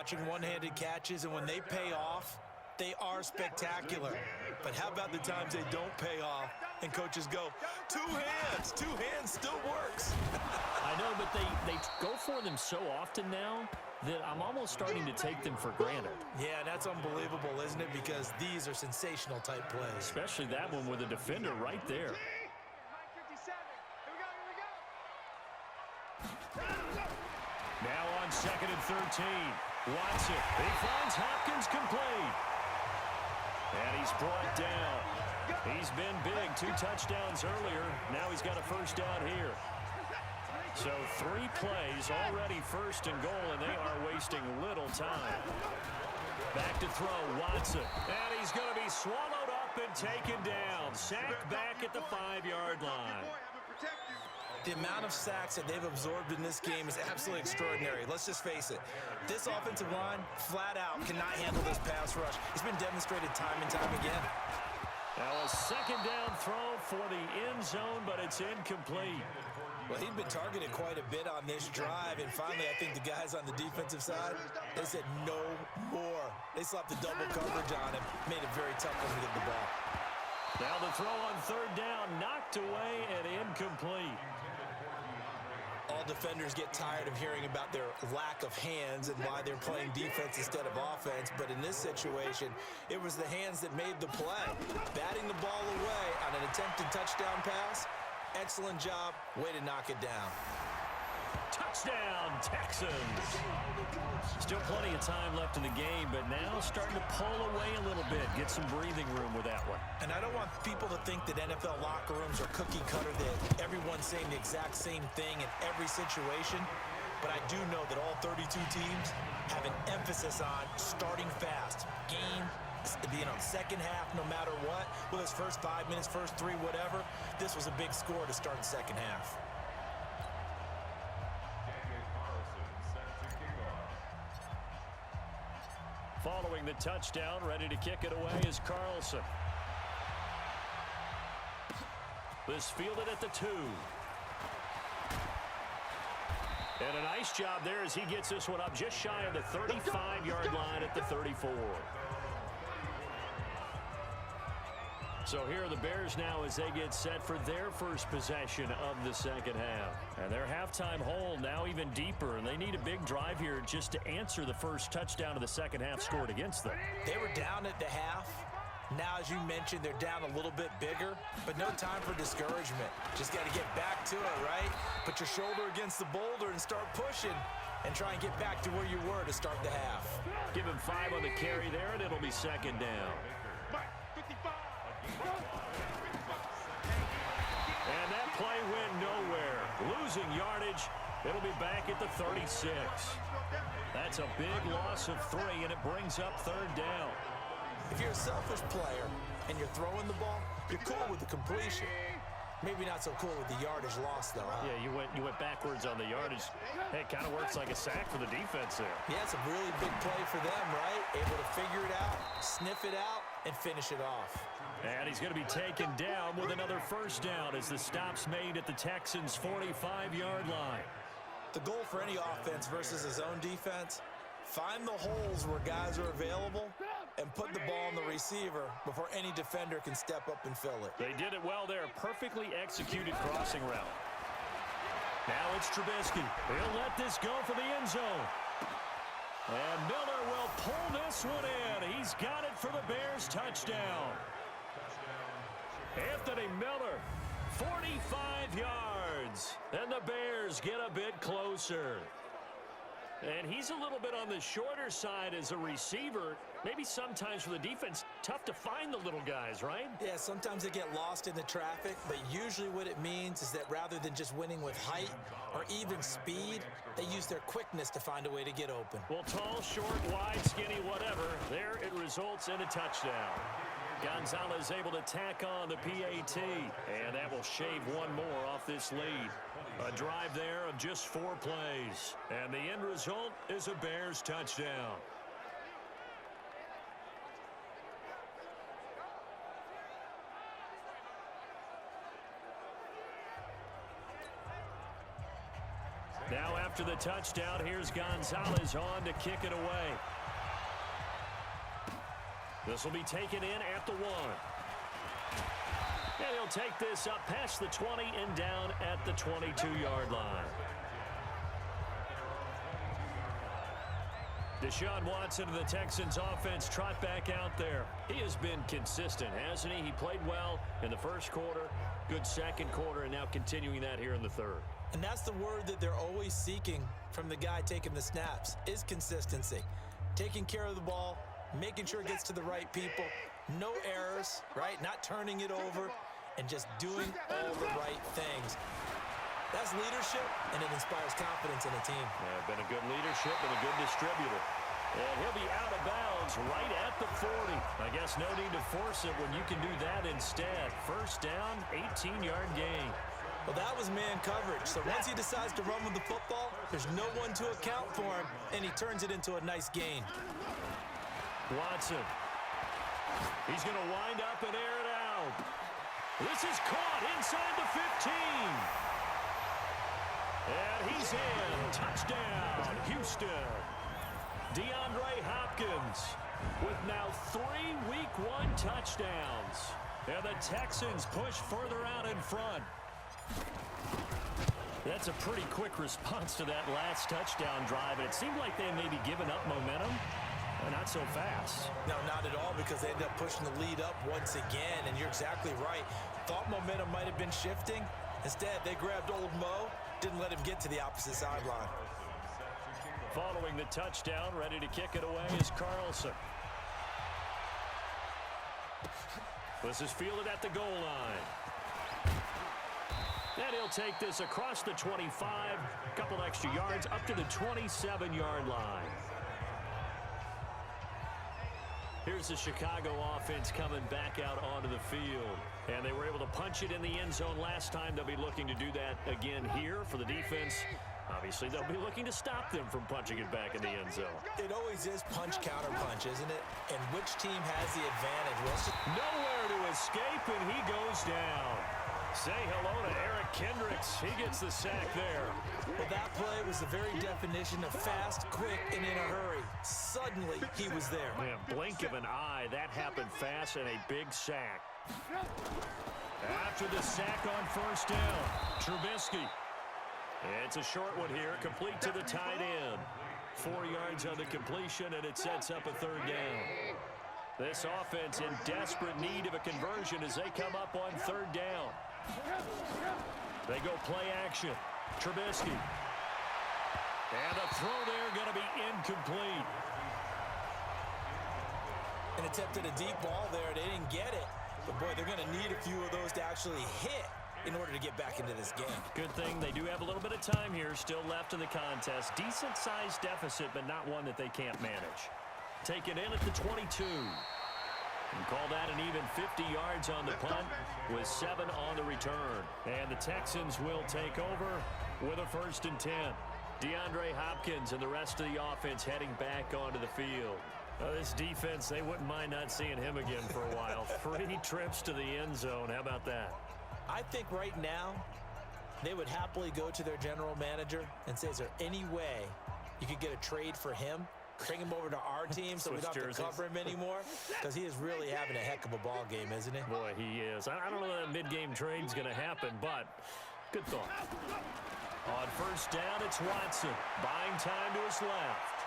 watching one-handed catches, and when they pay off, they are spectacular. But how about the times they don't pay off and coaches go, two hands still works. I know, but they go for them so often now that I'm almost starting to take them for granted. Yeah, that's unbelievable, isn't it? Because these are sensational type plays. Especially that one with a defender right there. Now on 2nd and 13. Watson. He finds Hopkins complete. And he's brought down. He's been big. 2 touchdowns earlier. Now he's got a first down here. So 3 plays already 1st and goal, and they are wasting little time. Back to throw, Watson. And he's going to be swallowed up and taken down. Sacked back at the 5-yard line. The amount of sacks that they've absorbed in this game is absolutely extraordinary. Let's just face it. This offensive line, flat out, cannot handle this pass rush. It's been demonstrated time and time again. Now a 2nd down throw for the end zone, but it's incomplete. Well, he'd been targeted quite a bit on this drive, and finally I think the guys on the defensive side, they said no more. They slapped the double coverage on him, made it very tough for him to get the ball. Now the throw on 3rd down, knocked away and incomplete. All defenders get tired of hearing about their lack of hands and why they're playing defense instead of offense. But in this situation, it was the hands that made the play. Batting the ball away on an attempted touchdown pass. Excellent job. Way to knock it down. Touchdown, Texans. Still plenty of time left in the game, but now starting to pull away a little bit. Get some breathing room with that one. And I don't want people to think that NFL locker rooms are cookie cutter, that everyone's saying the exact same thing in every situation. But I do know that all 32 teams have an emphasis on starting fast. Game, second half, no matter what. Whether it's first 5 minutes, first 3, whatever. This was a big score to start the second half. Following the touchdown, ready to kick it away is Carlson. This fielded at the 2. And a nice job there as he gets this one up just shy of the 35-yard line at the 34. So here are the Bears now as they get set for their first possession of the second half. And their halftime hole now even deeper, and they need a big drive here just to answer the first touchdown of the second half scored against them. They were down at the half. Now, as you mentioned, they're down a little bit bigger, but no time for discouragement. Just got to get back to it, right? Put your shoulder against the boulder and start pushing and try and get back to where you were to start the half. Give him 5 on the carry there, and it'll be second down. And that play went nowhere. Losing yardage. It'll be back at the 36. That's a big loss of 3, and it brings up 3rd down. If you're a selfish player and you're throwing the ball, you're cool with the completion. Maybe not so cool with the yardage loss, though, huh? Yeah, you went backwards on the yardage. Hey, it kind of works like a sack for the defense there. Yeah, it's a really big play for them, right? Able to figure it out, sniff it out, and finish it off. And he's going to be taken down with another first down as the stop's made at the Texans' 45-yard line. The goal for any offense versus his own defense, find the holes where guys are available and put the ball on the receiver before any defender can step up and fill it. They did it well there. Perfectly executed crossing route. Now it's Trubisky. He'll let this go for the end zone. And Miller will pull this one in. He's got it for the Bears touchdown. Anthony Miller, 45 yards. And the Bears get a bit closer. And he's a little bit on the shorter side as a receiver. Maybe sometimes for the defense, tough to find the little guys, right? Yeah, sometimes they get lost in the traffic, but usually what it means is that rather than just winning with height or even speed, they use their quickness to find a way to get open. Well, tall, short, wide, skinny, whatever, there it results in a touchdown. Gonzalez able to tack on the PAT, and that will shave one more off this lead. A drive there of just 4 plays, and the end result is a Bears touchdown. Now after the touchdown, here's Gonzalez on to kick it away. This will be taken in at the 1. And he'll take this up past the 20 and down at the 22-yard line. Deshaun Watson of the Texans offense trot back out there. He has been consistent, hasn't he? He played well in the first quarter, good second quarter, and now continuing that here in the third. And that's the word that they're always seeking from the guy taking the snaps, is consistency. Taking care of the ball, making sure it gets to the right people, no errors, right? Not turning it over, and just doing all the right things. That's leadership, and it inspires confidence in a team. Yeah, been a good leadership and a good distributor. And he'll be out of bounds right at the 40. I guess no need to force it when you can do that instead. First down, 18-yard gain. Well, that was man coverage. So once he decides to run with the football, there's no one to account for him, and he turns it into a nice gain. Watson. He's going to wind up and air it out. This is caught inside the 15. And he's in. Touchdown, Houston. DeAndre Hopkins with now 3 Week 1 touchdowns. And the Texans push further out in front. That's a pretty quick response to that last touchdown drive. And it seemed like they may be giving up momentum. Not so fast. No, not at all, because they end up pushing the lead up once again. And you're exactly right. Thought momentum might have been shifting. Instead, they grabbed old Mo. Didn't let him get to the opposite sideline. Following the touchdown, ready to kick it away is Carlson. This is fielded at the goal line. And he'll take this across the 25, a couple extra yards up to the 27-yard line. Here's the Chicago offense coming back out onto the field. And they were able to punch it in the end zone last time. They'll be looking to do that again here for the defense. Obviously, they'll be looking to stop them from punching it back in the end zone. It always is punch, counter punch, isn't it? And which team has the advantage? Well, nowhere to escape, and he goes down. Say hello to Eric Kendricks. He gets the sack there. Well, that play was the very definition of fast, quick, and in a hurry. Suddenly, he was there. Man, blink of an eye. That happened fast and a big sack. After the sack on first down, Trubisky. It's a short one here, complete to the tight end. 4 yards on the completion, and it sets up a third down. This offense in desperate need of a conversion as they come up on third down. They go play action. Trubisky. And the throw there going to be incomplete. And attempted a deep ball there. They didn't get it. But, boy, they're going to need a few of those to actually hit in order to get back into this game. Good thing they do have a little bit of time here still left in the contest. Decent-sized deficit, but not one that they can't manage. Take it in at the 22. And call that an even 50 yards on the punt with 7 on the return. And the Texans will take over with a 1st and 10. DeAndre Hopkins and the rest of the offense heading back onto the field. This defense, they wouldn't mind not seeing him again for a while. 3 trips to the end zone. How about that? I think right now they would happily go to their general manager and say, is there any way you could get a trade for him? Bring him over to our team so we don't have to cover him anymore, because he is really having a heck of a ball game, isn't he? Boy, he is. I don't know that mid-game trade's going to happen, but good thought. On first down, it's Watson. Buying time to his left.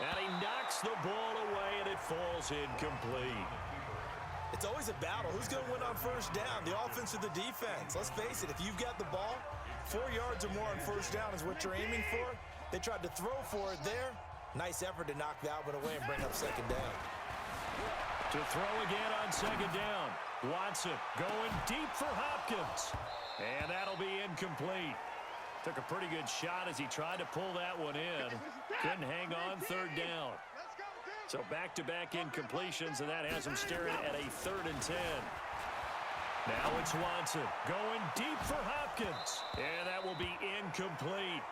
And he knocks the ball away, and it falls incomplete. It's always a battle. Who's going to win on first down, the offense or the defense? Let's face it, if you've got the ball, 4 yards or more on first down is what you're aiming for. They tried to throw for it there. Nice effort to knock that one away and bring up second down. To throw again on second down. Watson going deep for Hopkins. And that'll be incomplete. Took a pretty good shot as he tried to pull that one in. Couldn't hang on third down. So back-to-back incompletions, and that has him staring at a 3rd and 10. Now it's Watson going deep for Hopkins. And that will be incomplete.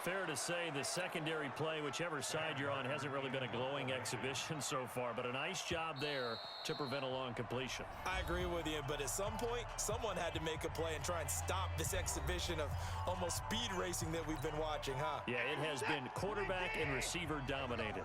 Fair to say the secondary play, whichever side you're on, hasn't really been a glowing exhibition so far, but a nice job there to prevent a long completion. I agree with you, but at some point, someone had to make a play and try and stop this exhibition of almost speed racing that we've been watching, huh? Yeah, it has been quarterback and receiver dominated.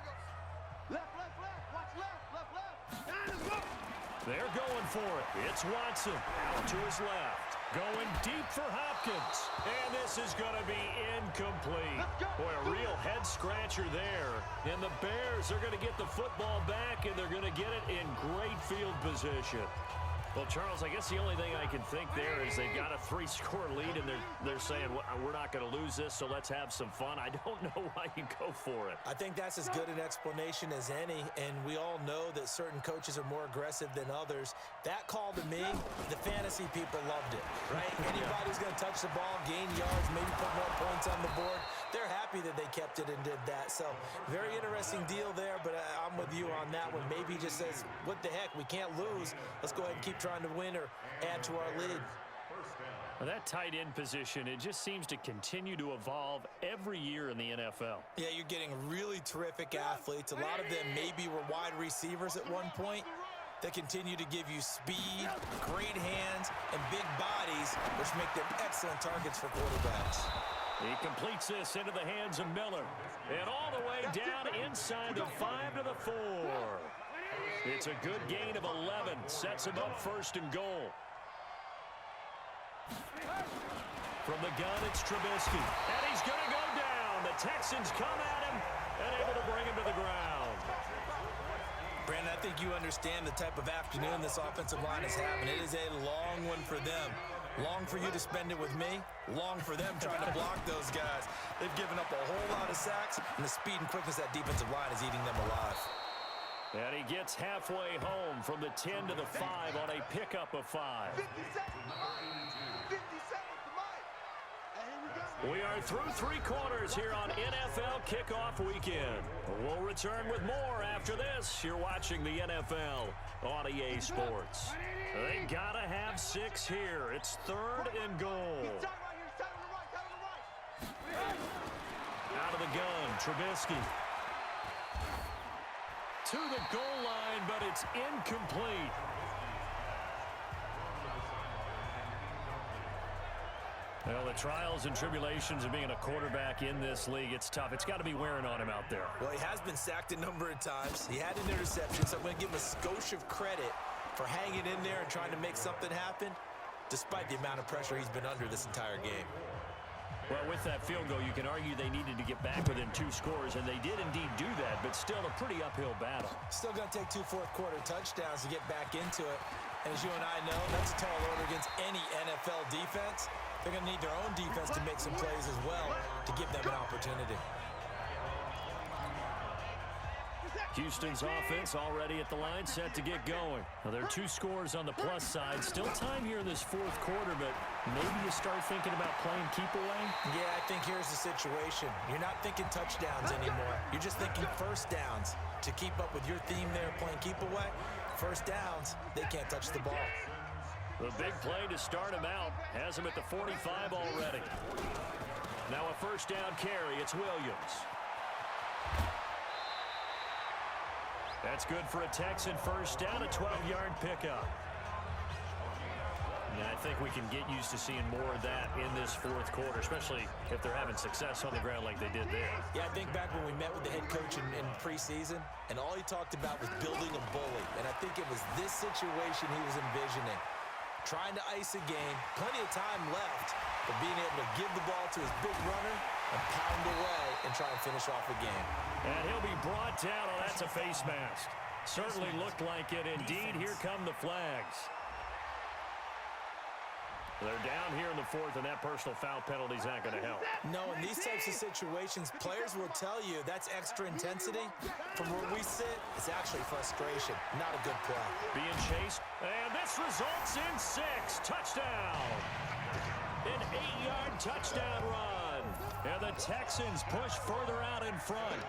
They're going for it. It's Watson out to his left. Going deep for Hopkins. And this is going to be incomplete. Boy, a real head-scratcher there. And the Bears are going to get the football back, and they're going to get it in great field position. Well, Charles, I guess the only thing I can think there is they've got a 3-score lead, and they're saying, well, we're not going to lose this, so let's have some fun. I don't know why you go for it. I think that's as good an explanation as any, and we all know that certain coaches are more aggressive than others. That call to me, the fantasy people loved it, right? Anybody who's going to touch the ball, gain yards, maybe put more points on the board, they're happy that they kept it and did that. So very interesting deal there, but I'm with you on that one. Maybe he just says, what the heck, we can't lose. Let's go ahead and keep trying to win or add to our lead. Well, that tight end position, it just seems to continue to evolve every year in the NFL. Yeah, you're getting really terrific athletes. A lot of them maybe were wide receivers at one point. They continue to give you speed, great hands, and big bodies, which make them excellent targets for quarterbacks. He completes this into the hands of Miller. And all the way down inside the 5 to the 4. It's a good gain of 11. Sets him up first and goal. From the gun, it's Trubisky. And he's going to go down. The Texans come at him and able to bring him to the ground. Brandon, I think you understand the type of afternoon this offensive line is having. It is a long one for them. Long for you to spend it with me. Long for them trying to block those guys. They've given up a whole lot of sacks, and the speed and quickness that defensive line is eating them alive. And he gets halfway home from the 10 to the 5 on a pickup of 5. 50 seconds. We are through 3 quarters here on NFL Kickoff Weekend. We'll return with more after this. You're watching the NFL on EA Sports. They gotta have 6 here. It's 3rd and goal. Out of the gun, Trubisky. To the goal line, but it's incomplete. Well, the trials and tribulations of being a quarterback in this league, it's tough. It's got to be wearing on him out there. Well, he has been sacked a number of times. He had an interception, so I'm going to give him a skosh of credit for hanging in there and trying to make something happen, despite the amount of pressure he's been under this entire game. Well, with that field goal, you can argue they needed to get back within 2 scores, and they did indeed do that, but still a pretty uphill battle. Still going to take 2 fourth-quarter touchdowns to get back into it. And as you and I know, that's a tall order against any NFL defense. They're going to need their own defense to make some plays as well to give them an opportunity. Houston's offense already at the line, set to get going. Well, there are 2 scores on the plus side. Still time here in this 4th quarter, but maybe you start thinking about playing keep away? Yeah, I think here's the situation. You're not thinking touchdowns anymore. You're just thinking first downs. To keep up with your theme there, playing keep away, first downs, they can't touch the ball. The big play to start him out has him at the 45 already. Now a first down carry. It's Williams. That's good for a Texan first down, a 12-yard pickup. And I think we can get used to seeing more of that in this 4th quarter, especially if they're having success on the ground like they did there. Yeah, I think back when we met with the head coach in preseason, and all he talked about was building a bully. And I think it was this situation he was envisioning. Trying to ice a game, plenty of time left, but being able to give the ball to his big runner and pound away and try and finish off a game. And he'll be brought down. Oh, that's a face mask. Certainly looked like it. Indeed, here come the flags. They're down here in the 4th, and that personal foul penalty is not going to help. No, in these types of situations, players will tell you that's extra intensity. From where we sit, it's actually frustration, not a good play. Being chased, and this results in 6. Touchdown. An 8-yard touchdown run. And the Texans push further out in front.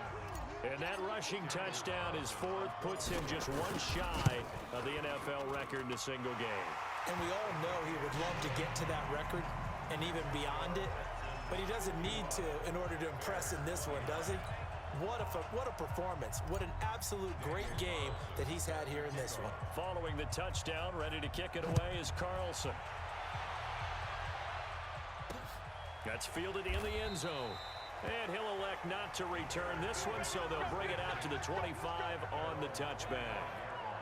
And that rushing touchdown is 4th, puts him just 1 shy of the NFL record in a single game. And we all know he would love to get to that record and even beyond it. But he doesn't need to in order to impress in this one, does he? What a performance. What an absolute great game that he's had here in this one. Following the touchdown, ready to kick it away is Carlson. That's fielded in the end zone. And he'll elect not to return this one, so they'll bring it out to the 25 on the touchback.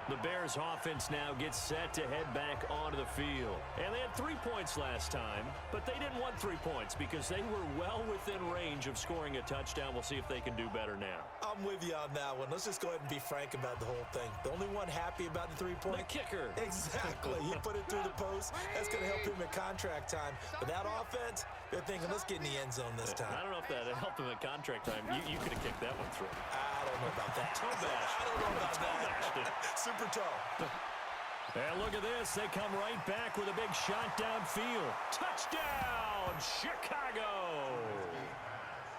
The Bears offense now gets set to head back onto the field. And they had 3 points last time, but they didn't want 3 points because they were well within range of scoring a touchdown. We'll see if they can do better now. I'm with you on that one. Let's just go ahead and be frank about the whole thing. The only one happy about the 3-point? The kicker. Exactly. He put it through the post. That's going to help him at contract time. But that offense, they're thinking, let's get in the end zone this time. I don't know if that helped him at contract time. You could have kicked that one through. I don't know about that. Toe bash. I don't know about that. Super toe. And look at this. They come right back with a big shot downfield. Touchdown, Chicago.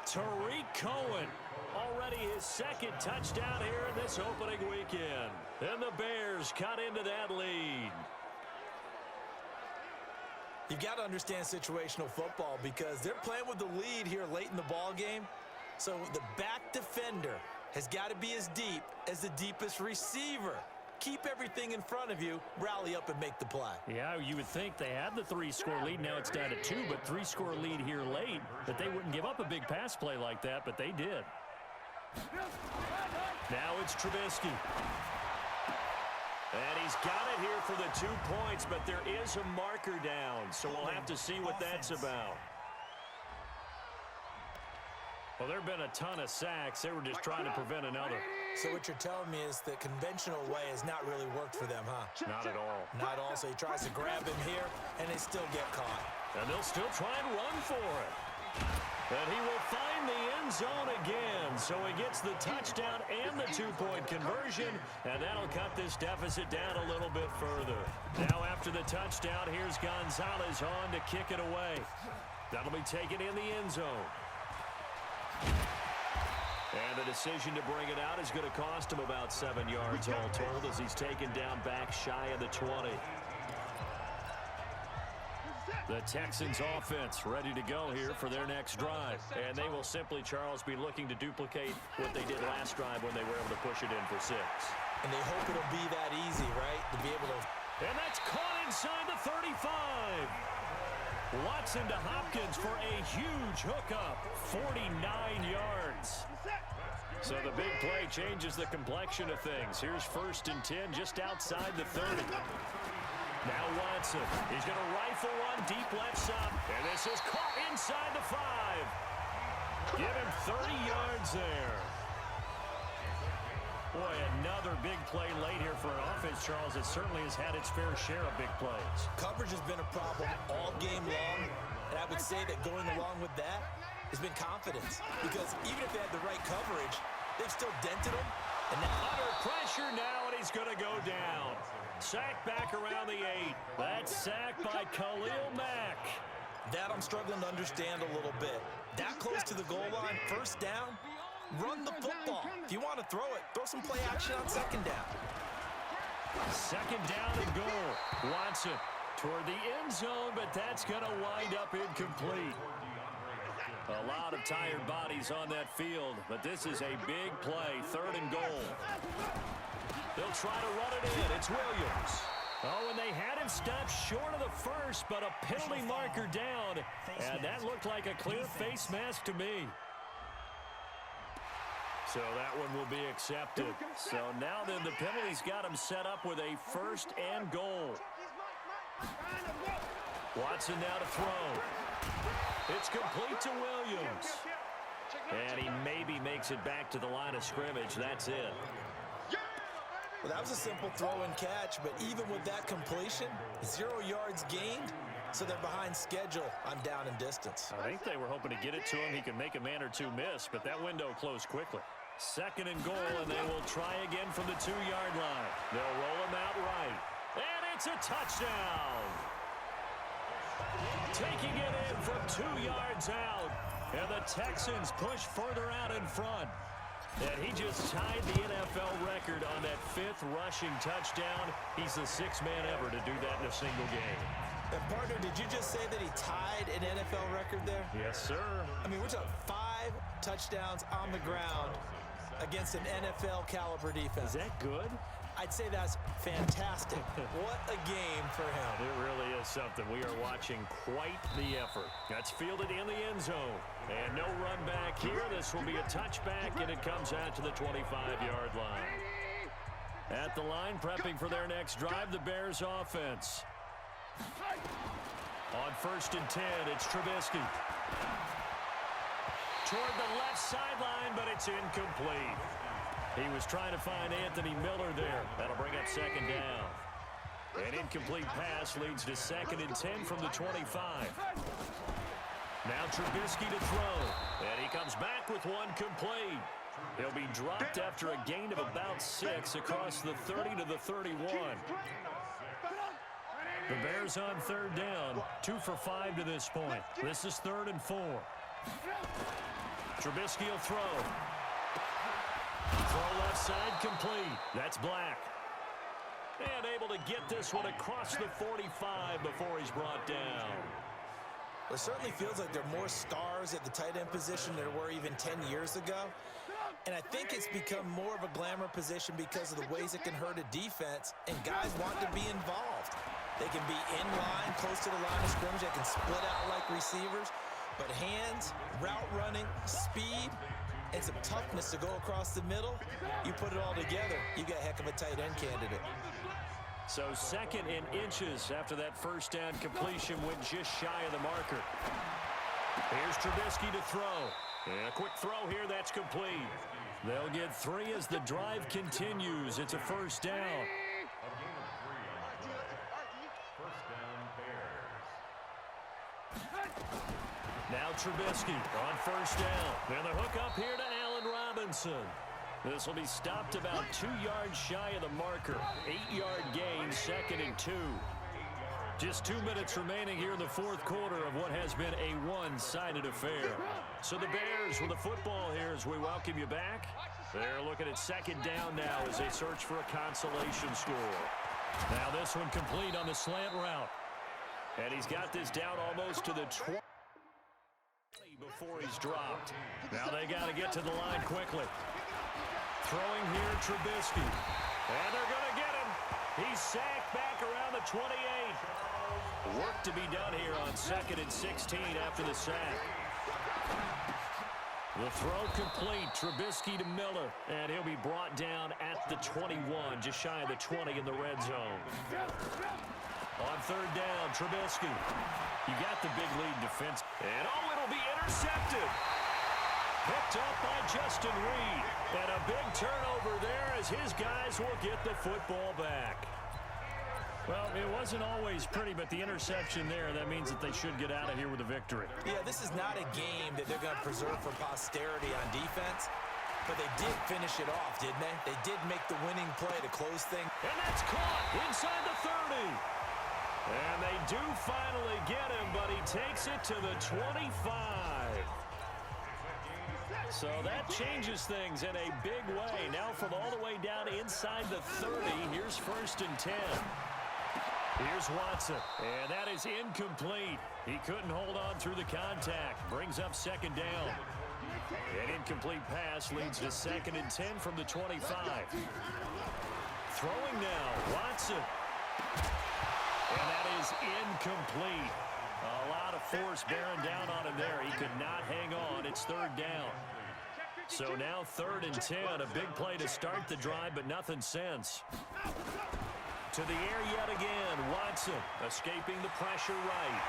Tariq Cohen, already his second touchdown here in this opening weekend. And the Bears cut into that lead. You've got to understand situational football because they're playing with the lead here late in the ball game. So the back defender has got to be as deep as the deepest receiver. Keep everything in front of you, rally up and make the play. Yeah, you would think they had the 3-score lead. Now it's down to 2, but 3-score lead here late, that they wouldn't give up a big pass play like that, but they did. Now it's Trubisky. And he's got it here for the 2 points, but there is a marker down, so we'll have to see what that's about. Well, there have been a ton of sacks. They were just trying to prevent another. So what you're telling me is the conventional way has not really worked for them, huh? Not at all. Not all. So he tries to grab him here, and they still get caught. And they'll still try and run for it. And he will find the end zone again. So he gets the touchdown and the 2-point conversion, and that'll cut this deficit down a little bit further. Now after the touchdown, here's Gonzalez on to kick it away. That'll be taken in the end zone. And the decision to bring it out is going to cost him about 7 yards all told as he's taken down back shy of the 20. The Texans offense ready to go here for their next drive. And they will simply, Charles, be looking to duplicate what they did last drive when they were able to push it in for 6. And they hope it'll be that easy, right? To be able to... And that's caught inside the 35. Watson to Hopkins for a huge hookup, 49 yards. So the big play changes the complexion of things. Here's 1st and 10 just outside the 30. Now Watson, he's going to rifle one deep left side, and this is caught inside the 5. Give him 30 yards there. Boy, another big play late here for an offense, Charles, that certainly has had its fair share of big plays. Coverage has been a problem all game long, and I would say that going along with that has been confidence. Because even if they had the right coverage, they've still dented them. And now under pressure now, and he's going to go down. Sacked back around the 8. That's sacked by Khalil Mack. That I'm struggling to understand a little bit. That close to the goal line, 1st down. Run the football. If you want to throw it, throw some play action on 2nd down. 2nd down and goal. Watson toward the end zone, but that's going to wind up incomplete. A lot of tired bodies on that field, but this is a big play. 3rd and goal. They'll try to run it in. It's Williams. Oh, and they had him stopped short of the 1st, but a penalty marker down, and that looked like a clear face mask to me. So that one will be accepted. So now then the penalty's got him set up with a 1st and goal. Watson now to throw. It's complete to Williams. And he maybe makes it back to the line of scrimmage. That's it. Well, that was a simple throw and catch, but even with that completion, 0 yards gained, so they're behind schedule on down and distance. I think they were hoping to get it to him. He could make a man or two miss, but that window closed quickly. 2nd and goal, and they will try again from the 2-yard line. They'll roll him out right. And it's a touchdown. Taking it in from 2 yards out. And the Texans push further out in front. And he just tied the NFL record on that 5th rushing touchdown. He's the 6th man ever to do that in a single game. And partner, did you just say that he tied an NFL record there? Yes, sir. I mean, we're talking 5 touchdowns on the ground against an NFL caliber defense. Is that good? I'd say that's fantastic. What a game for him. It really is something. We are watching quite the effort. That's fielded in the end zone. And no run back here. This will be a touchback, and it comes out to the 25-yard line. At the line, prepping for their next drive, the Bears offense. On 1st and 10, it's Trubisky. Toward the left sideline, but it's incomplete. He was trying to find Anthony Miller there. That'll bring up 2nd down. An incomplete pass leads to 2nd and 10 from the 25. Now Trubisky to throw. And he comes back with one complete. He'll be dropped after a gain of about 6 across the 30 to the 31. The Bears on 3rd down. 2 for 5 to this point. This is 3rd and 4. Trubisky will throw. Throw left side complete. That's Black. And able to get this one across the 45 before he's brought down. It certainly feels like there are more stars at the tight end position than there were even 10 years ago. And I think it's become more of a glamour position because of the ways it can hurt a defense, and guys want to be involved. They can be in line, close to the line of scrimmage. They can split out like receivers. But hands, route running, speed, and some toughness to go across the middle, you put it all together, you got a heck of a tight end candidate. So 2nd and inches after that 1st down completion went just shy of the marker. Here's Trubisky to throw. And a quick throw here, that's complete. They'll get 3 as the drive continues. It's a 1st down. Now Trubisky on 1st down. Then the hook up here to Allen Robinson. This will be stopped about 2 yards shy of the marker. 8-yard gain, 2nd and 2. Just 2 minutes remaining here in the 4th quarter of what has been a one-sided affair. So the Bears with the football here as we welcome you back. They're looking at 2nd down now as they search for a consolation score. Now this one complete on the slant route. And he's got this down almost to the 20 before he's dropped. Now they got to get to the line quickly. Throwing here, Trubisky. And they're going to get him. He's sacked back around the 28. Work to be done here on 2nd and 16 after the sack. The throw complete. Trubisky to Miller. And he'll be brought down at the 21, just shy of the 20 in the red zone. On 3rd down, Trubisky. You got the big lead defense. And oh, it'll be intercepted. Picked up by Justin Reed. And a big turnover there as his guys will get the football back. Well, it wasn't always pretty, but the interception there, that means that they should get out of here with a victory. Yeah, this is not a game that they're going to preserve for posterity on defense. But they did finish it off, didn't they? They did make the winning play to close things. And that's caught inside the 30. And they do finally get him, but he takes it to the 25. So that changes things in a big way. Now from all the way down inside the 30, here's 1st and 10. Here's Watson, and that is incomplete. He couldn't hold on through the contact. Brings up 2nd down. An incomplete pass leads to 2nd and 10 from the 25. Throwing now, Watson. And that is incomplete. A lot of force bearing down on him there. He could not hang on. It's 3rd down. So now 3rd and 10. A big play to start the drive, but nothing since. To the air yet again. Watson escaping the pressure right.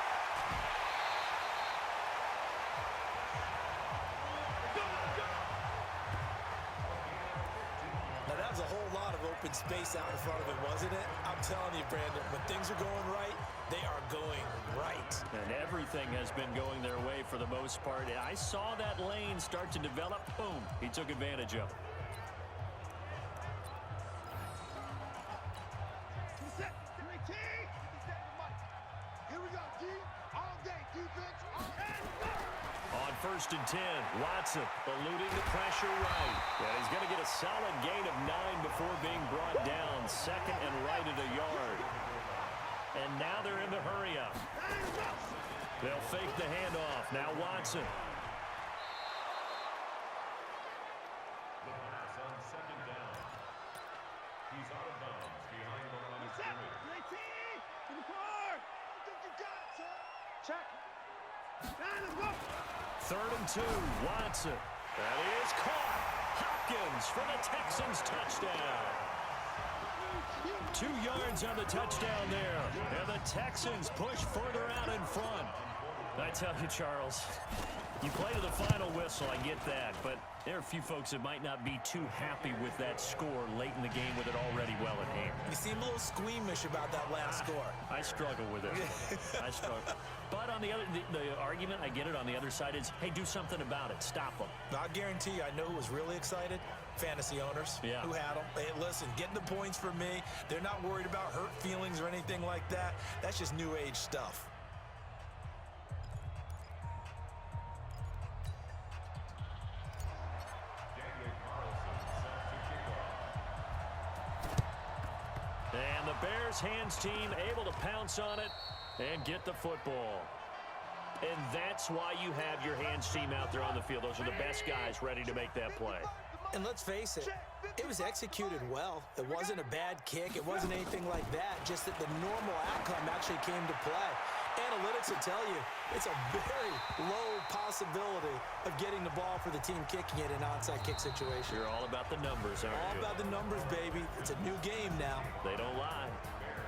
Now, that was a whole lot of open space out in front of him, wasn't it? I'm telling you, Brandon, when things are going right, they are going right. And everything has been going their way for the most part. I saw that lane start to develop. Boom. He took advantage of it. On 1st and 10, Watson eluding the pressure right. And he's going to get a solid gain of 9 before being brought down. 2nd and right at a yard. And now they're in the hurry up. They'll fake the handoff. Now Watson. The pass on second down. He's out of bounds behind the line of scrimmage. Check. Let's go. 3rd and 2. Watson. That is caught. Hopkins for the Texans touchdown. 2 yards on the touchdown there. And the Texans push further out in front. I tell you, Charles, you play to the final whistle, I get that, but there are a few folks that might not be too happy with that score late in the game with it already well in hand. You seem a little squeamish about that last score. I struggle with it. I struggle. But on the other, the argument, I get it, on the other side is, hey, do something about it. Stop them. I guarantee you, I know who was really excited. Fantasy owners who had them. Hey, listen, getting the points for me. They're not worried about hurt feelings or anything like that. That's just new age stuff. And the Bears hands team able to pounce on it and get the football. And that's why you have your hands team out there on the field. Those are the best guys ready to make that play. And let's face it, it was executed well. It wasn't a bad kick. It wasn't anything like that. Just that the normal outcome actually came to play. Analytics will tell you it's a very low possibility of getting the ball for the team kicking it in an onside kick situation. You're all about the numbers, aren't you? All about the numbers, baby. It's a new game now. They don't lie.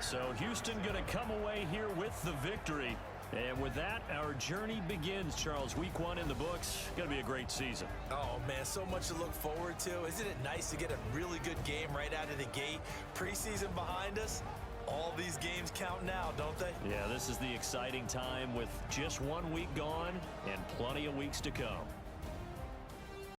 So Houston going to come away here with the victory. And with that, our journey begins, Charles. Week 1 in the books. Going to be a great season. Oh, man, so much to look forward to. Isn't it nice to get a really good game right out of the gate? Preseason behind us. All these games count now, don't they? Yeah, this is the exciting time with just 1 week gone and plenty of weeks to come.